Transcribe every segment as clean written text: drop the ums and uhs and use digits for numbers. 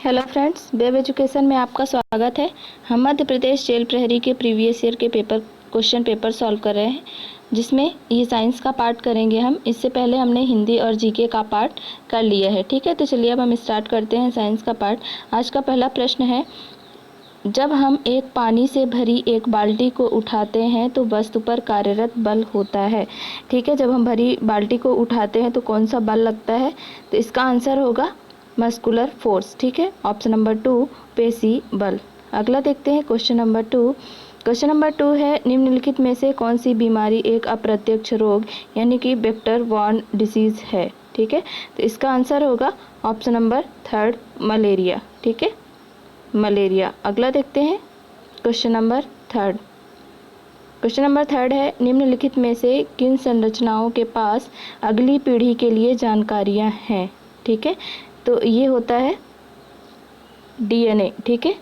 Hello friends, web education में आपका स्वागत है। हम मध्य प्रदेश जेल प्रहरी के प्रीवियस ईयर के क्वेश्चन पेपर सॉल्व कर रहे हैं, जिसमें ये साइंस का पार्ट करेंगे हम। इससे पहले हमने हिंदी और जीके का पार्ट कर लिया है। ठीक है, तो चलिए अब हम स्टार्ट करते हैं साइंस का पार्ट। आज का पहला प्रश्न है, जब हम एक पानी से भरी एक बाल्टी को उठाते हैं तो वस्तु पर कार्यरत बल होता है। ठीक है, जब हम भरी बाल्टी को उठाते हैं तो कौन सा बल लगता है? तो इसका आंसर होगा मस्कुलर फोर्स। ठीक है, ऑप्शन नंबर 2 पेशी बल। अगला देखते हैं क्वेश्चन नंबर 2। क्वेश्चन नंबर 2 है, निम्नलिखित में से कौन सी बीमारी एक अप्रत्यक्ष रोग यानी कि वेक्टर बॉर्न डिसीज है? ठीक है, तो इसका आंसर होगा ऑप्शन नंबर 3 मलेरिया। ठीक है, मलेरिया। अगला देखते हैं क्वेश्चन नंबर 3। क्वेश्चन नंबर 3 है, निम्नलिखित में से किन संरचनाओं के पास अगली पीढ़ी के लिए जानकारियां हैं? ठीक है, तो ये होता है डीएनए। ठीक है,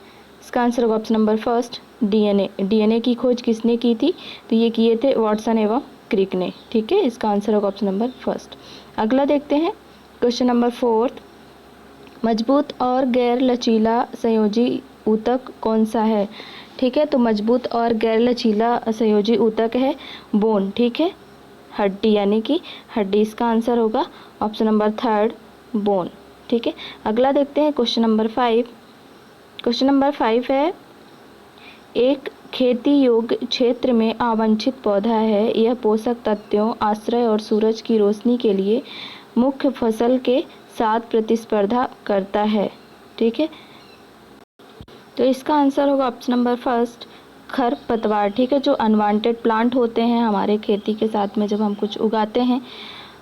इसका आंसर होगा ऑप्शन नंबर 1 डीएनए। डीएनए की खोज किसने की थी? तो ये किए थे वाटसन एवं क्रिक ने। ठीक है, इसका आंसर होगा ऑप्शन नंबर 1। अगला देखते हैं क्वेश्चन नंबर 4। मजबूत और गैर लचीला संयोजी ऊतक कौन सा है? ठीक है, तो मजबूत और गैर लचीला संयोजी ऊतक है बोन। ठीक है, हड्डी यानी कि हड्डी। इसका आंसर होगा ऑप्शन नंबर 3 बोन। ठीक है, अगला देखते हैं क्वेश्चन नंबर 5। क्वेश्चन नंबर 5 है, एक खेती योग्य क्षेत्र में आवांछित पौधा है। यह पोषक तत्वों, आश्रय और सूरज की रोशनी के लिए मुख्य फसल के साथ प्रतिस्पर्धा करता है। ठीक है, तो इसका आंसर होगा ऑप्शन नंबर 1 खरपतवार। ठीक है, जो अनवांटेड प्लांट होते हैं हमारे खेती के साथ में जब हम कुछ उगाते हैं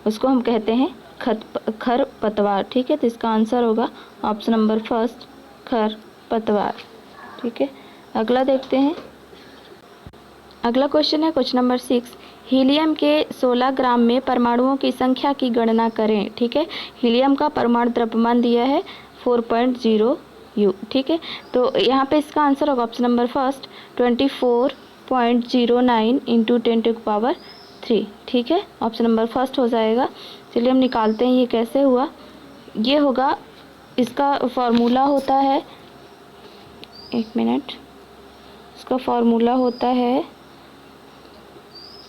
उसको हम कहते हैं खरपतवार। ठीक है, तो इसका आंसर होगा ऑप्शन नंबर 1 खरपतवार। ठीक है, अगला देखते हैं। अगला क्वेश्चन है क्वेश्चन नंबर 6। हीलियम के 16 ग्राम में परमाणुओं की संख्या की गणना करें। ठीक है, हीलियम का परमाणु द्रव्यमान दिया है 4.0 U। ठीक है, तो यहाँ पे इसका आंसर होगा ऑप्शन नंबर 1 24.09 इंटू 10⁻3। ठीक है, ऑप्शन नंबर 1 हो जाएगा। चलिए हम निकालते हैं ये कैसे हुआ। ये होगा, इसका फॉर्मूला होता है, एक मिनट, इसका फॉर्मूला होता है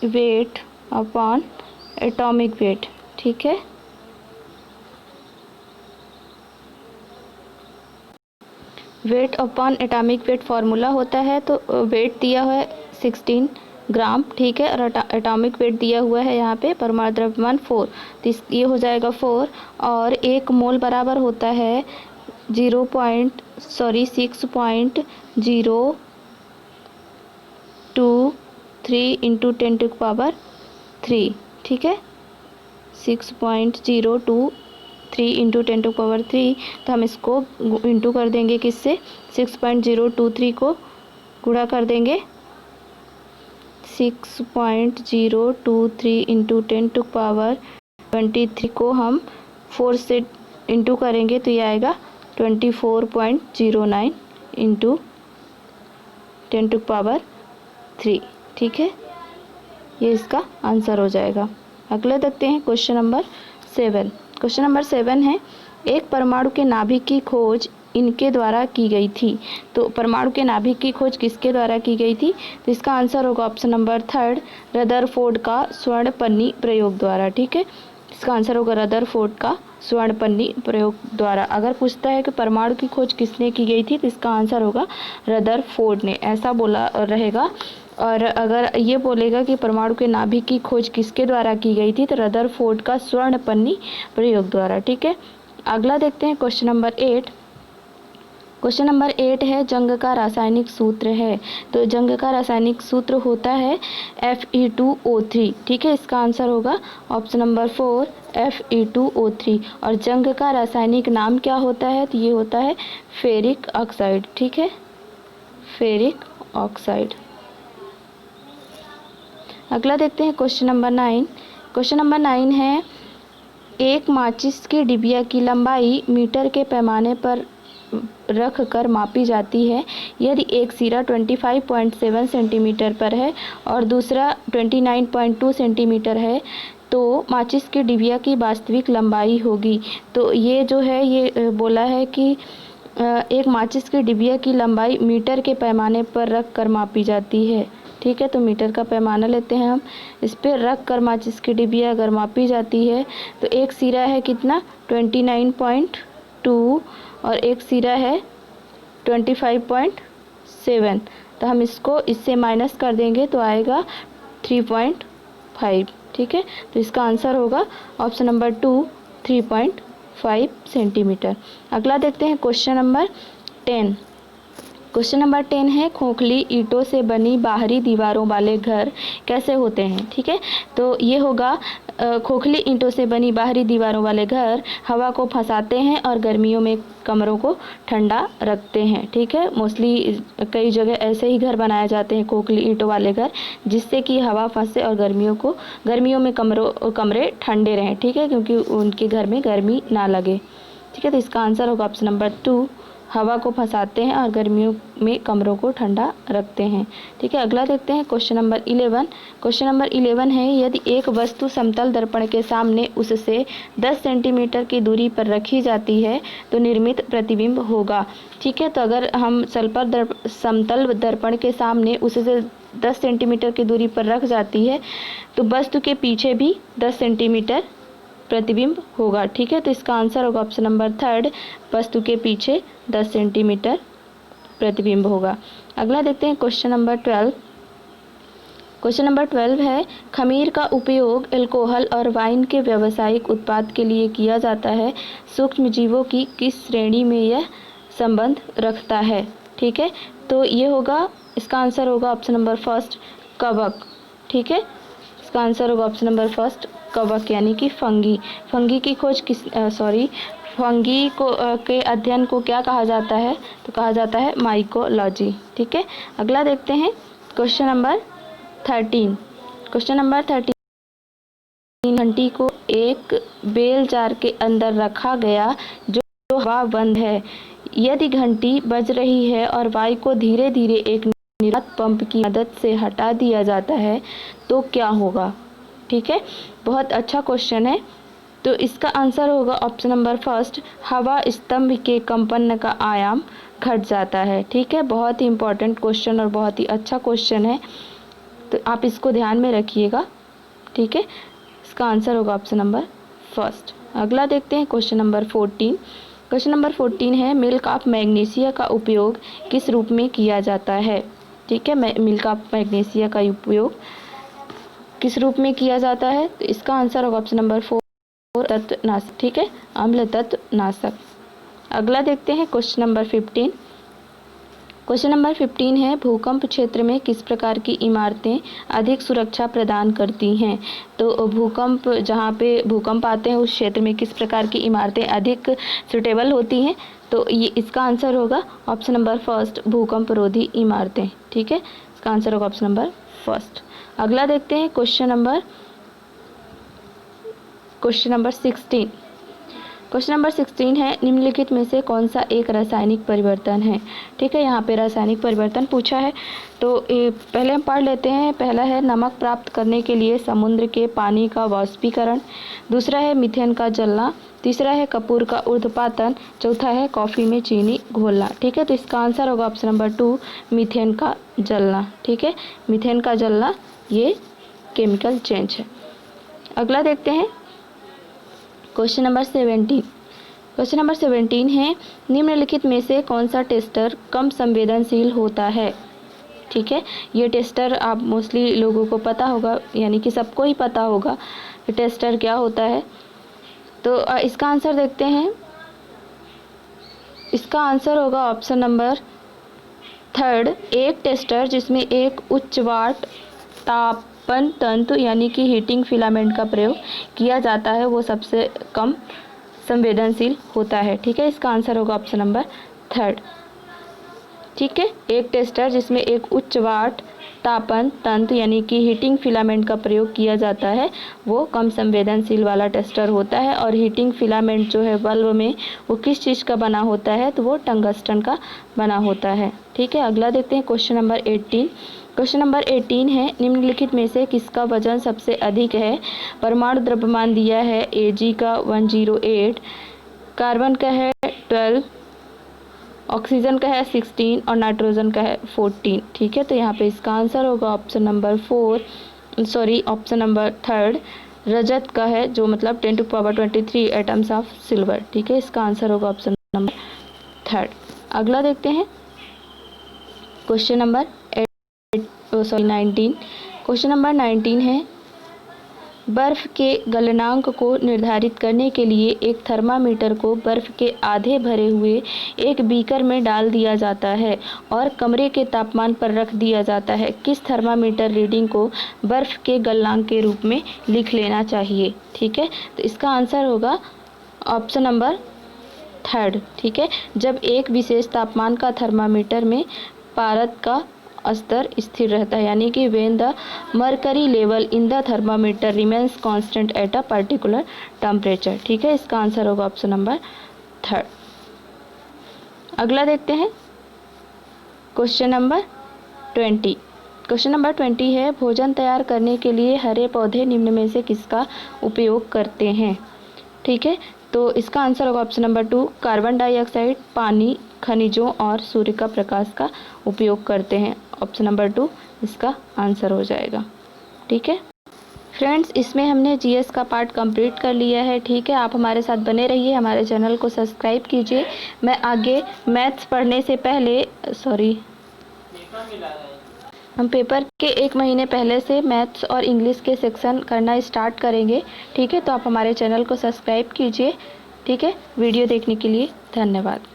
वेट अपॉन एटॉमिक वेट। ठीक है, weight upon atomic weight formula होता है। तो वेट दिया हुआ है 16 ग्राम। ठीक है, और एटॉमिक वेट दिया हुआ है यहाँ पे परमाणु द्रव्यमान 4, तो ये हो जाएगा 4। और 1 मोल बराबर होता है 6.023 इंटू 10⁻3। ठीक है, 6.023 इंटू 10⁻3। तो हम इसको इंटू कर देंगे किससे? 6.023 को गुणा कर देंगे 6.023 इंटू 10⁻23 को हम 4 से इंटू करेंगे तो ये आएगा 24.09 इंटू 10⁻3। ठीक है, ये इसका आंसर हो जाएगा। अगले देखते हैं क्वेश्चन नंबर 7। क्वेश्चन नंबर 7 है, एक परमाणु के नाभिक की खोज इनके द्वारा की गई थी। तो परमाणु के नाभिक की खोज किसके द्वारा की गई थी? तो इसका आंसर होगा ऑप्शन नंबर 3 रदरफोर्ड का स्वर्णपन्नी प्रयोग द्वारा। ठीक है, इसका आंसर होगा रदरफोर्ड का स्वर्णपन्नी प्रयोग द्वारा। अगर पूछता है कि परमाणु की खोज किसने की गई थी तो इसका आंसर होगा रदरफोर्ड ने, ऐसा बोला रहेगा। और अगर ये बोलेगा कि परमाणु के नाभिक की खोज किसके द्वारा की गई थी तो रदरफोर्ड का स्वर्णपन्नी प्रयोग द्वारा। ठीक है, अगला देखते हैं क्वेश्चन नंबर 8। क्वेश्चन नंबर 8 है, जंग का रासायनिक सूत्र है। तो जंग का रासायनिक सूत्र होता है Fe2O3। ठीक है, इसका आंसर होगा ऑप्शन नंबर 4 Fe2O3। और जंग का रासायनिक नाम क्या होता है? तो ये होता है फेरिक ऑक्साइड। ठीक है, फेरिक ऑक्साइड। अगला देखते हैं क्वेश्चन नंबर 9। क्वेश्चन नंबर 9 है, एक माचिस की डिबिया की लंबाई मीटर के पैमाने पर रख कर मापी जाती है। यदि एक सिरा 25.7 सेंटीमीटर पर है और दूसरा 29.2 सेंटीमीटर है तो माचिस की डिबिया की वास्तविक लंबाई होगी। तो ये जो है ये बोला है कि एक माचिस की डिबिया की लंबाई मीटर के पैमाने पर रख कर मापी जाती है। ठीक है, तो मीटर का पैमाना लेते हैं हम, इस पर रख कर माचिस की डिबिया अगर मापी जाती है तो एक सिरा है कितना 29.2 और एक सिरा है 25.7, तो हम इसको इससे माइनस कर देंगे तो आएगा 3.5। ठीक है, तो इसका आंसर होगा ऑप्शन नंबर 2 3.5 सेंटीमीटर। अगला देखते हैं क्वेश्चन नंबर 10। क्वेश्चन नंबर 10 है खोखली ईंटों से बनी बाहरी दीवारों वाले घर कैसे होते हैं। ठीक है, तो ये होगा खोखली ईंटों से बनी बाहरी दीवारों वाले घर हवा को फंसाते हैं और गर्मियों में कमरों को ठंडा रखते हैं। ठीक है, मोस्टली कई जगह ऐसे ही घर बनाए जाते हैं खोखली ईंटों वाले घर, जिससे कि हवा फंसे और गर्मियों में कमरे ठंडे रहें। ठीक है, क्योंकि उनके घर में गर्मी ना लगे। ठीक है, तो इसका आंसर होगा ऑप्शन नंबर 2 हवा को फंसाते हैं और गर्मियों में कमरों को ठंडा रखते हैं। ठीक है, अगला देखते हैं क्वेश्चन नंबर 11। क्वेश्चन नंबर 11 है यदि एक वस्तु समतल दर्पण के सामने उससे 10 सेंटीमीटर की दूरी पर रखी जाती है तो निर्मित प्रतिबिंब होगा। ठीक है, तो अगर हम समतल दर्पण के सामने उससे 10 सेंटीमीटर की दूरी पर रख जाती है तो वस्तु के पीछे भी 10 सेंटीमीटर प्रतिबिंब होगा। ठीक है, तो इसका आंसर होगा ऑप्शन नंबर 3 वस्तु के पीछे 10 सेंटीमीटर प्रतिबिंब होगा। अगला देखते हैं क्वेश्चन नंबर 12। क्वेश्चन नंबर 12 है खमीर का उपयोग अल्कोहल और वाइन के व्यावसायिक उत्पाद के लिए किया जाता है, सूक्ष्म जीवों की किस श्रेणी में यह संबंध रखता है। ठीक है, तो ये होगा, इसका आंसर होगा ऑप्शन नंबर 1 कवक। ठीक है, इसका आंसर होगा ऑप्शन नंबर 1 कवक यानी कि फंगी की खोज फंगी को के अध्ययन को क्या कहा जाता है, तो कहा जाता है माइकोलॉजी। ठीक है, अगला देखते हैं क्वेश्चन नंबर 13। क्वेश्चन नंबर 13 घंटी को एक बेल जार के अंदर रखा गया जो हवा बंद है। यदि घंटी बज रही है और वायु को धीरे धीरे एक निर्वात पंप की मदद से हटा दिया जाता है तो क्या होगा। ठीक है, बहुत अच्छा क्वेश्चन है, तो इसका आंसर होगा ऑप्शन नंबर 1 हवा स्तंभ के कंपन का आयाम घट जाता है। ठीक है, बहुत ही इंपॉर्टेंट क्वेश्चन और बहुत ही अच्छा क्वेश्चन है, तो आप इसको ध्यान में रखिएगा। ठीक है, इसका आंसर होगा ऑप्शन नंबर 1। अगला देखते हैं क्वेश्चन नंबर 14। क्वेश्चन नंबर 14 है मिल्क ऑफ मैग्नीशिया का उपयोग किस रूप में किया जाता है। ठीक है, मिल्क ऑफ मैग्नीशिया का उपयोग किस रूप में किया जाता है, तो इसका आंसर होगा ऑप्शन नंबर 4 तत्वनाशक। ठीक है, अम्ल तत्वनाशक। अगला देखते हैं क्वेश्चन नंबर 15। क्वेश्चन नंबर 15 है भूकंप क्षेत्र में किस प्रकार की इमारतें अधिक सुरक्षा प्रदान करती हैं। तो जहाँ पे भूकंप आते हैं उस क्षेत्र में किस प्रकार की इमारतें अधिक सुटेबल होती हैं, तो ये इसका आंसर होगा ऑप्शन नंबर 1 भूकंप रोधी इमारतें। ठीक है, इसका आंसर होगा ऑप्शन नंबर 1। अगला देखते हैं क्वेश्चन नंबर 16। क्वेश्चन नंबर 16 है निम्नलिखित में से कौन सा एक रासायनिक परिवर्तन है। ठीक है, यहाँ पे रासायनिक परिवर्तन पूछा है, तो पहले हम पढ़ लेते हैं। पहला है नमक प्राप्त करने के लिए समुद्र के पानी का वाष्पीकरण, दूसरा है मीथेन का जलना, तीसरा है कपूर का ऊर्ध्वपातन, चौथा है कॉफ़ी में चीनी घोलना। ठीक है, तो इसका आंसर होगा ऑप्शन नंबर 2 मीथेन का जलना। ठीक है, मीथेन का जलना ये केमिकल चेंज है। अगला देखते हैं क्वेश्चन नंबर 17। क्वेश्चन नंबर 17 है निम्नलिखित में से कौन सा टेस्टर कम संवेदनशील होता है। ठीक है, ये टेस्टर आप मोस्टली लोगों को पता होगा, यानी कि सबको ही पता होगा टेस्टर क्या होता है। तो इसका आंसर देखते हैं। इसका आंसर होगा ऑप्शन नंबर 3 एक टेस्टर जिसमें एक उच्च वाट तापन तंतु यानी कि हीटिंग फिलामेंट का प्रयोग किया जाता है वो सबसे कम संवेदनशील होता है। ठीक है, इसका आंसर होगा ऑप्शन नंबर 3। ठीक है, एक टेस्टर जिसमें एक उच्च वाट तापन तंतु यानी कि हीटिंग फिलामेंट का प्रयोग किया जाता है वो कम संवेदनशील वाला टेस्टर होता है। और हीटिंग फिलामेंट जो है बल्ब में वो किस चीज़ का बना होता है, तो वो टंगस्टन का बना होता है। ठीक है, अगला देखते हैं क्वेश्चन नंबर 18। क्वेश्चन नंबर 18 है निम्नलिखित में से किसका वजन सबसे अधिक है। परमाणु द्रव्यमान दिया है Ag का 108, कार्बन का है 12, ऑक्सीजन का है 16 और नाइट्रोजन का है 14। ठीक है, तो यहाँ पे इसका आंसर होगा ऑप्शन नंबर 3, रजत का है जो मतलब 10⁻23 एटम्स ऑफ सिल्वर। ठीक है, इसका आंसर होगा ऑप्शन नंबर 3। अगला देखते हैं क्वेश्चन नंबर 19। क्वेश्चन नंबर 19 है, बर्फ के गलनांक को निर्धारित करने के लिए एक थर्मामीटर को बर्फ के आधे भरे हुए एक बीकर में डाल दिया जाता है और कमरे के तापमान पर रख दिया जाता है। किस थर्मामीटर रीडिंग को बर्फ के गलनांक के रूप में लिख लेना चाहिए? ठीक है, तो इसका आंसर होगा ऑप्शन नंबर 3। ठीक है, जब एक विशेष तापमान का थर्मामीटर में पारद का स्तर स्थिर रहता है, यानी कि when the mercury level in the thermometer remains constant at a particular temperature. ठीक है, इसका आंसर होगा ऑप्शन नंबर 3। अगला देखते हैं क्वेश्चन नंबर 20। क्वेश्चन नंबर 20 है, भोजन तैयार करने के लिए हरे पौधे निम्न में से किसका उपयोग करते हैं? ठीक है, तो इसका आंसर होगा ऑप्शन नंबर 2, कार्बन डाइऑक्साइड, पानी, खनिजों और सूर्य का प्रकाश का उपयोग करते हैं। ऑप्शन नंबर 2 इसका आंसर हो जाएगा। ठीक है फ्रेंड्स, इसमें हमने जीएस का पार्ट कंप्लीट कर लिया है। ठीक है, आप हमारे साथ बने रहिए, हमारे चैनल को सब्सक्राइब कीजिए। मैं आगे मैथ्स पढ़ने से पहले हम पेपर के 1 महीने पहले से मैथ्स और इंग्लिश के सेक्शन करना स्टार्ट करेंगे। ठीक है, तो आप हमारे चैनल को सब्सक्राइब कीजिए। ठीक है, वीडियो देखने के लिए धन्यवाद।